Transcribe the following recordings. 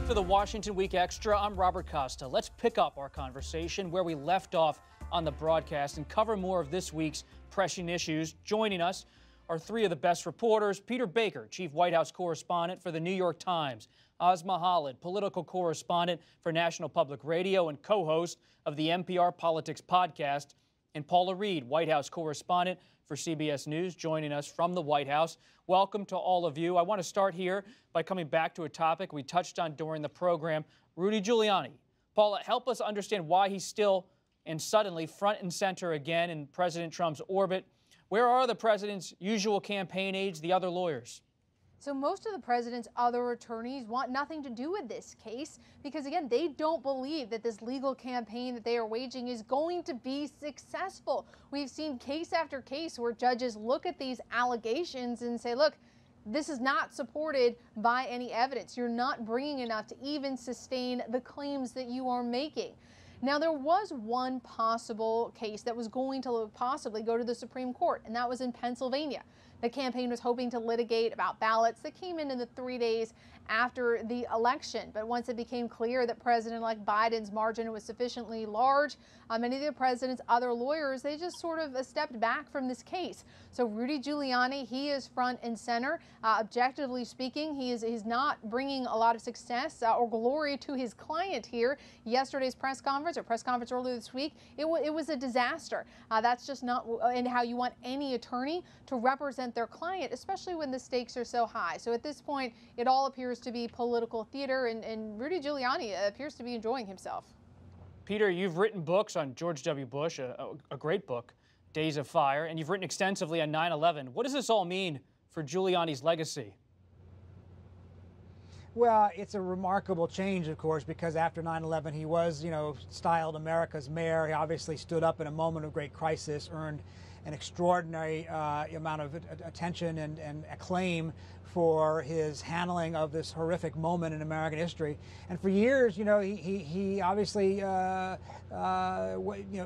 for the Washington Week Extra. I'm Robert Costa. Let's pick up our conversation where we left off on the broadcast and cover more of this week's pressing issues. Joining us are three of the best reporters: Peter Baker, chief White House correspondent for the New York Times; Asma, political correspondent for National Public Radio and co-host of the NPR Politics podcast; and Paula, Reid, White House correspondent for CBS News, joining us from the White House. Welcome to all of you. I want to start here by coming back to a topic we touched on during the program: Rudy Giuliani. Paula, help us understand why he's still and suddenly front and center again in President Trump's orbit. Where are the president's usual campaign aides, the other lawyers? So most of the president's other attorneys want nothing to do with this case because, again, they don't believe that this legal campaign that they are waging is going to be successful. We've seen case after case where judges look at these allegations and say, look, this is not supported by any evidence. You're not bringing enough to even sustain the claims that you are making. Now, there was one possible case that was going to possibly go to the Supreme Court, and that was in Pennsylvania. The campaign was hoping to litigate about ballots that came in the 3 days after the election. But once it became clear that President-elect Biden's margin was sufficiently large, many of the president's other lawyers, they just sort of stepped back from this case. So Rudy Giuliani, he is front and center. Objectively speaking, he's not bringing a lot of success or glory to his client here. Yesterday's press conference earlier this week, it was a disaster. That's just not and how you want any attorney to represent their client, especially when the stakes are so high. So at this point, it all appears to be political theater, and Rudy Giuliani appears to be enjoying himself. Peter, you've written books on George W. Bush, a great book, Days of Fire, and you've written extensively on 9/11. What does this all mean for Giuliani's legacy? Well, it's a remarkable change, of course, because after 9/11, he was, styled America's mayor. He obviously stood up in a moment of great crisis, earned an extraordinary amount of attention and acclaim for his handling of this horrific moment in American history. And for years, he obviously,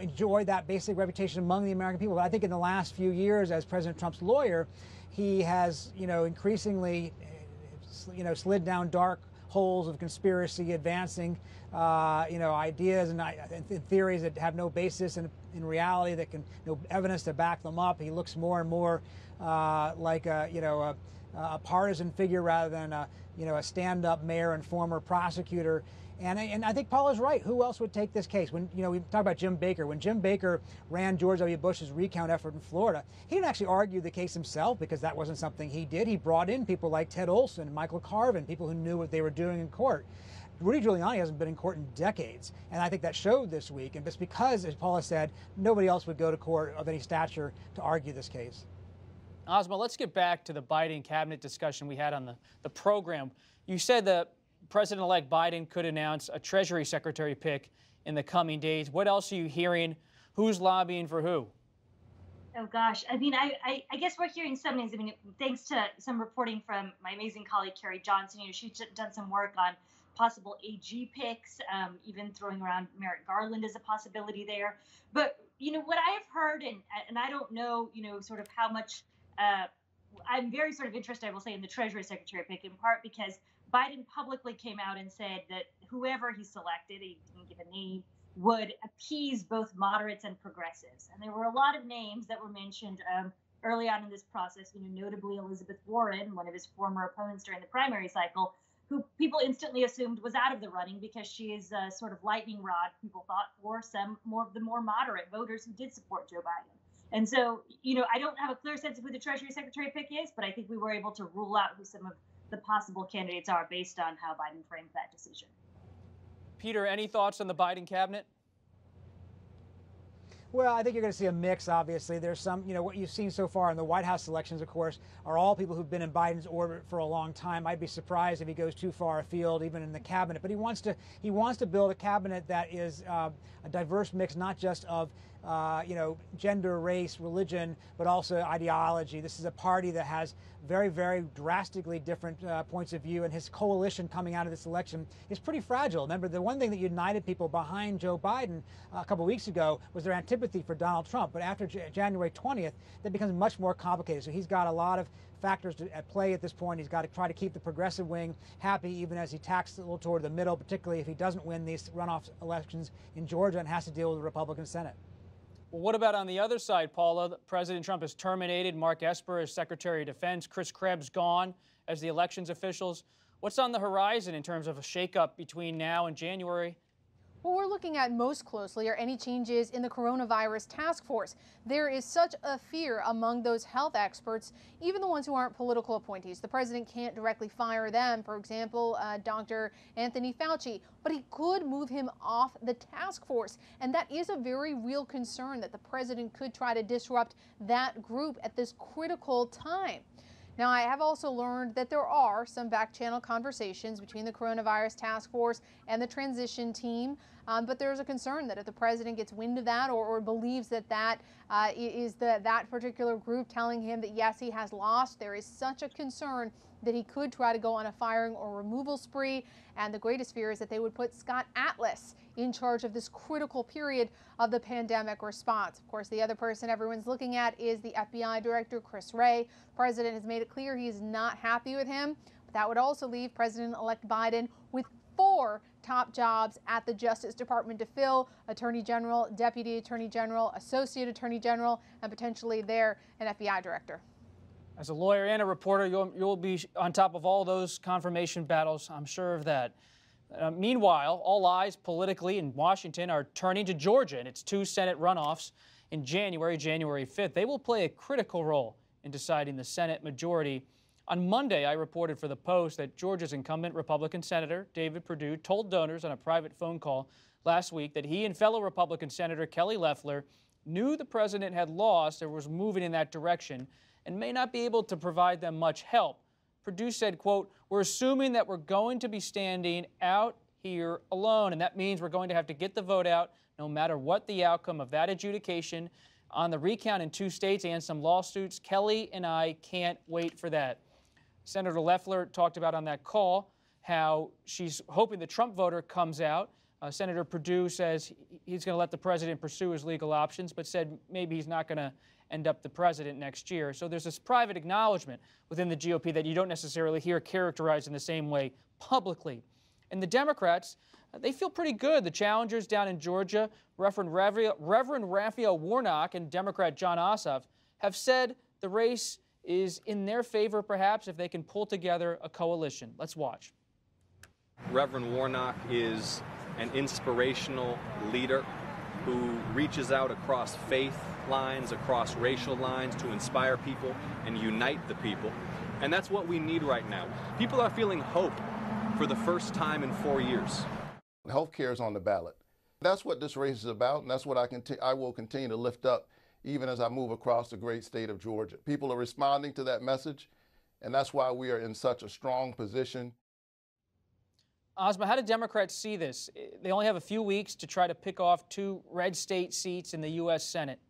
enjoyed that basic reputation among the American people. But I think in the last few years, as President Trump's lawyer, he has, increasingly, slid down dark holes of conspiracy, advancing, ideas and theories that have no basis in reality, that can no evidence to back them up. He looks more and more like a partisan figure rather than a stand-up mayor and former prosecutor. And I think Paula's right. Who else would take this case? When we talk about Jim Baker. When Jim Baker ran George W. Bush's recount effort in Florida, he didn't actually argue the case himself because that wasn't something he did. He brought in people like Ted Olson and Michael Carvin, people who knew what they were doing in court. Rudy Giuliani hasn't been in court in decades, and I think that showed this week. And it's because, as Paula said, nobody else would go to court of any stature to argue this case. Asma, let's get back to the Biden cabinet discussion we had on the program. You said that President-elect Biden could announce a Treasury Secretary pick in the coming days. What else are you hearing? Who's lobbying for who? Oh, gosh. I mean, I guess we're hearing some names. I mean, thanks to some reporting from my amazing colleague, Carrie Johnson, she's done some work on possible AG picks, even throwing around Merrick Garland as a possibility there. But, what I have heard, and I don't know, sort of how much I'm very sort of interested, I will say, in the Treasury Secretary pick, in part because Biden publicly came out and said that whoever he selected, he didn't give a name, would appease both moderates and progressives. And there were a lot of names that were mentioned early on in this process, notably Elizabeth Warren, one of his former opponents during the primary cycle, who people instantly assumed was out of the running because she is a sort of lightning rod, people thought, for some more of the more moderate voters who did support Joe Biden. And so, I don't have a clear sense of who the Treasury Secretary pick is, but I think we were able to rule out who some of the possible candidates are based on how Biden framed that decision. Peter, any thoughts on the Biden cabinet? Well, I think you're going to see a mix, obviously. There's some, what you've seen so far in the White House elections, of course, are all people who've been in Biden's orbit for a long time. I'd be surprised if he goes too far afield, even in the cabinet. But he wants to build a cabinet that is a diverse mix, not just of gender, race, religion, but also ideology. This is a party that has very, very drastically different points of view, and his coalition coming out of this election is pretty fragile. Remember, the one thing that united people behind Joe Biden a couple of weeks ago was their antipathy for Donald Trump. But after January 20th, that becomes much more complicated. So he's got a lot of factors at play at this point. He's got to try to keep the progressive wing happy, even as he tacks a little toward the middle, particularly if he doesn't win these runoff elections in Georgia and has to deal with the Republican Senate. Well, what about on the other side, Paula? President Trump has terminated Mark Esper as Secretary of Defense. Chris Krebs gone as the elections officials. What's on the horizon in terms of a shakeup between now and January? What we're looking at most closely are any changes in the coronavirus task force. There is such a fear among those health experts, even the ones who aren't political appointees. The president can't directly fire them, for example, Dr. Anthony Fauci, but he could move him off the task force. And that is a very real concern, that the president could try to disrupt that group at this critical time. Now, I have also learned that there are some back-channel conversations between the coronavirus task force and the transition team, but there's a concern that if the president gets wind of that or believes that that particular group telling him that, yes, he has lost, there is such a concern that he could try to go on a firing or removal spree. And the greatest fear is that they would put Scott Atlas in charge of this critical period of the pandemic response. Of course, the other person everyone's looking at is the FBI Director, Chris Wray. The president has made it clear he's not happy with him, but that would also leave President-elect Biden with 4 top jobs at the Justice Department to fill: Attorney General, Deputy Attorney General, Associate Attorney General, and potentially an FBI Director. As a lawyer and a reporter, you'll be on top of all those confirmation battles, I'm sure of that. Meanwhile, all eyes politically in Washington are turning to Georgia and its 2 Senate runoffs in January 5th. They will play a critical role in deciding the Senate majority. On Monday, I reported for The Post that Georgia's incumbent Republican Senator David Perdue told donors on a private phone call last week that he and fellow Republican Senator Kelly Loeffler knew the president had lost or was moving in that direction and may not be able to provide them much help. Perdue said, quote, "We're assuming that we're going to be standing out here alone, and that means we're going to have to get the vote out no matter what the outcome of that adjudication on the recount in 2 states and some lawsuits. Kelly and I can't wait for that." Senator Loeffler talked about on that call how she's hoping the Trump voter comes out. Senator Perdue says he's going to let the president pursue his legal options, but said maybe he's not going to end up the president next year. So there's this private acknowledgement within the GOP that you don't necessarily hear characterized in the same way publicly. And the Democrats, they feel pretty good. The challengers down in Georgia, Reverend Raphael Warnock and Democrat John Ossoff, have said the race is in their favor, perhaps, if they can pull together a coalition. Let's watch. Reverend Warnock is an inspirational leader who reaches out across faith lines, across racial lines to inspire people and unite the people. And that's what we need right now. People are feeling hope for the first time in 4 years. Healthcare is on the ballot. That's what this race is about, and that's what I will continue to lift up even as I move across the great state of Georgia. People are responding to that message, and that's why we are in such a strong position. Asma, how do Democrats see this? They only have a few weeks to try to pick off 2 red state seats in the U.S. Senate.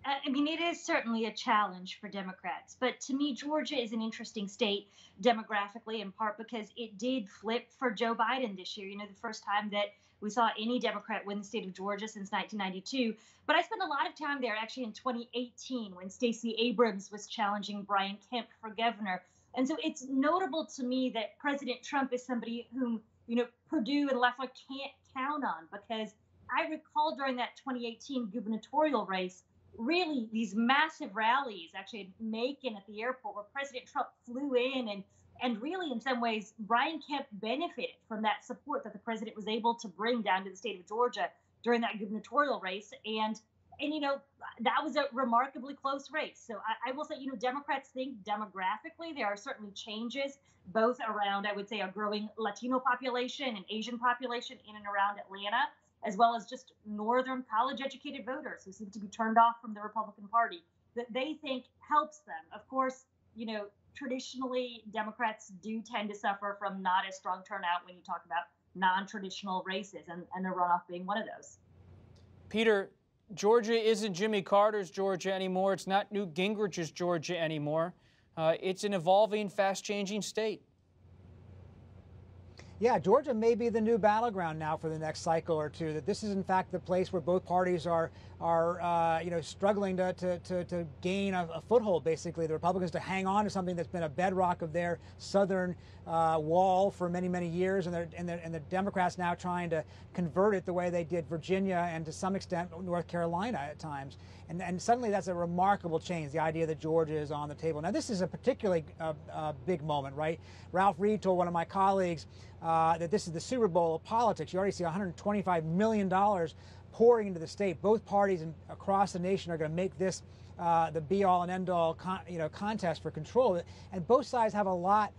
I mean, it is certainly a challenge for Democrats, but to me, Georgia is an interesting state demographically, in part because it did flip for Joe Biden this year. You know, the first time that we saw any Democrat win the state of Georgia since 1992. But I spent a lot of time there actually in 2018 when Stacey Abrams was challenging Brian Kemp for governor. And so it's notable to me that President Trump is somebody whom, you know, Perdue and Loeffler can't count on, because I recall during that 2018 gubernatorial race, really these massive rallies actually in Macon at the airport where President Trump flew in, and really in some ways Brian Kemp benefited from that support that the president was able to bring down to the state of Georgia during that gubernatorial race. And you know, that was a remarkably close race. So I will say, you know, Democrats think demographically there are certainly changes, both around, I would say, a growing Latino population and Asian population in and around Atlanta, as well as just northern college-educated voters who seem to be turned off from the Republican Party, that they think helps them. Of course, you know, traditionally, Democrats do tend to suffer from not as strong turnout when you talk about non-traditional races, and a runoff being one of those. Peter, Georgia isn't Jimmy Carter's Georgia anymore. It's not Newt Gingrich's Georgia anymore. It's an evolving, fast-changing state. Yeah, Georgia may be the new battleground now for the next cycle or two. That this is in fact the place where both parties are struggling to gain a foothold. Basically, the Republicans to hang on to something that's been a bedrock of their southern wall for many years, and the Democrats now trying to convert it the way they did Virginia and to some extent North Carolina at times. And suddenly that's a remarkable change, the idea that Georgia is on the table. Now, this is a particularly big moment, right? Ralph Reid told one of my colleagues that this is the Super Bowl of politics. You already see $125 million pouring into the state. Both parties across the nation are going to make this the be-all and end-all contest for control. And both sides have a lot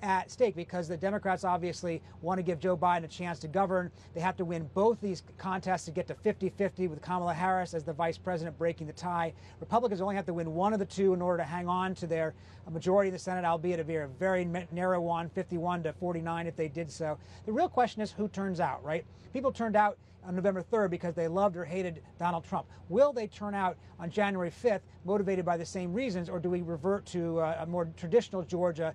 at stake because the Democrats obviously want to give Joe Biden a chance to govern. They have to win both these contests to get to 50-50 with Kamala Harris as the vice president breaking the tie. Republicans only have to win one of the two in order to hang on to their majority in the Senate, albeit a very narrow one, 51-49 if they did so. The real question is who turns out, right? People turned out on November 3rd because they loved or hated Donald Trump. Will they turn out on January 5th motivated by the same reasons, or do we revert to a more traditional Georgia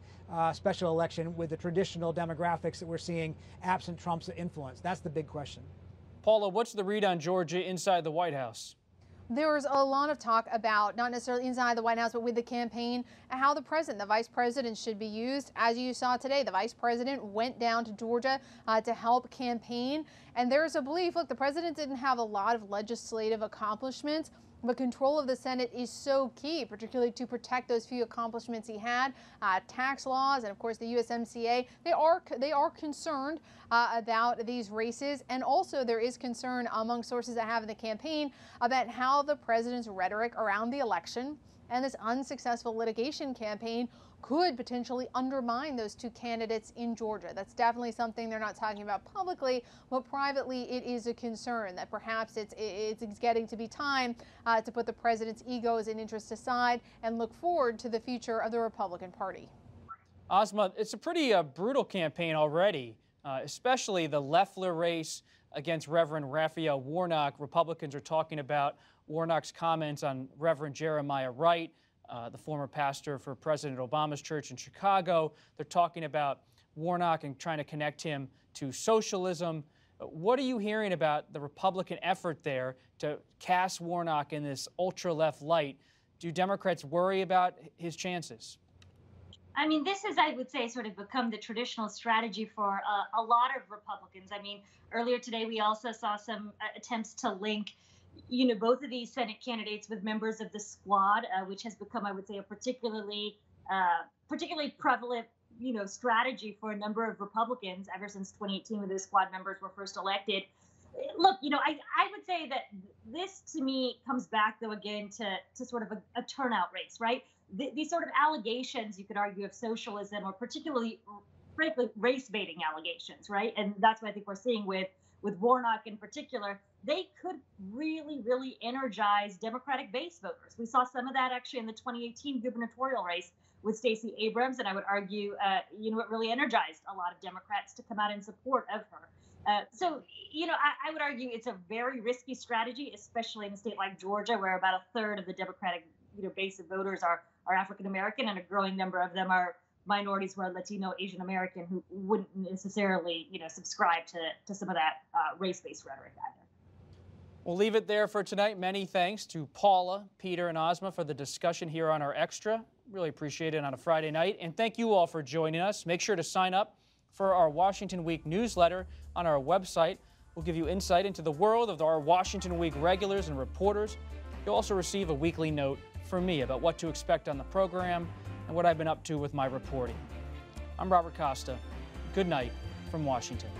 special election with the traditional demographics that we're seeing absent Trump's influence? That's the big question. Paula, what's the read on Georgia inside the White House? There was a lot of talk about, not necessarily inside the White House, but with the campaign, how the president, the vice president should be used. As you saw today, the vice president went down to Georgia to help campaign. And there's a belief, look, the president didn't have a lot of legislative accomplishments, but control of the Senate is so key, particularly to protect those few accomplishments he had. Tax laws and, of course, the USMCA, they are concerned about these races. And also there is concern among sources that have in the campaign about how the president's rhetoric around the election and this unsuccessful litigation campaign could potentially undermine those two candidates in Georgia. That's definitely something they're not talking about publicly, but privately it is a concern that perhaps it's getting to be time to put the president's egos and interests aside and look forward to the future of the Republican Party. Asma, it's a pretty brutal campaign already, especially the Loeffler race against Reverend Raphael Warnock. Republicans are talking about Warnock's comments on Reverend Jeremiah Wright, the former pastor for President Obama's church in Chicago. They're talking about Warnock and trying to connect him to socialism. What are you hearing about the Republican effort there to cast Warnock in this ultra-left light? Do Democrats worry about his chances? I mean, this is, I would say, sort of become the traditional strategy for a lot of Republicans. I mean, earlier today, we also saw some attempts to link both of these Senate candidates with members of the squad, which has become, I would say, a particularly prevalent, strategy for a number of Republicans ever since 2018, when those squad members were first elected. Look, I would say that this, to me, comes back, though, again, to sort of a turnout race, right? These sort of allegations, you could argue, of socialism, or particularly, frankly, race-baiting allegations, right? And that's what I think we're seeing with Warnock in particular. They could really energize Democratic base voters. We saw some of that actually in the 2018 gubernatorial race with Stacey Abrams, and I would argue, it really energized a lot of Democrats to come out in support of her. So, I would argue it's a very risky strategy, especially in a state like Georgia, where about a third of the Democratic, base of voters are African American, and a growing number of them are minorities who are Latino, Asian American, who wouldn't necessarily, subscribe to some of that race-based rhetoric either. We'll leave it there for tonight. Many thanks to Paula, Peter, and Asma for the discussion here on our Extra. Really appreciate it on a Friday night. And thank you all for joining us. Make sure to sign up for our Washington Week newsletter on our website. We'll give you insight into the world of our Washington Week regulars and reporters. You'll also receive a weekly note from me about what to expect on the program and what I've been up to with my reporting. I'm Robert Costa. Good night from Washington.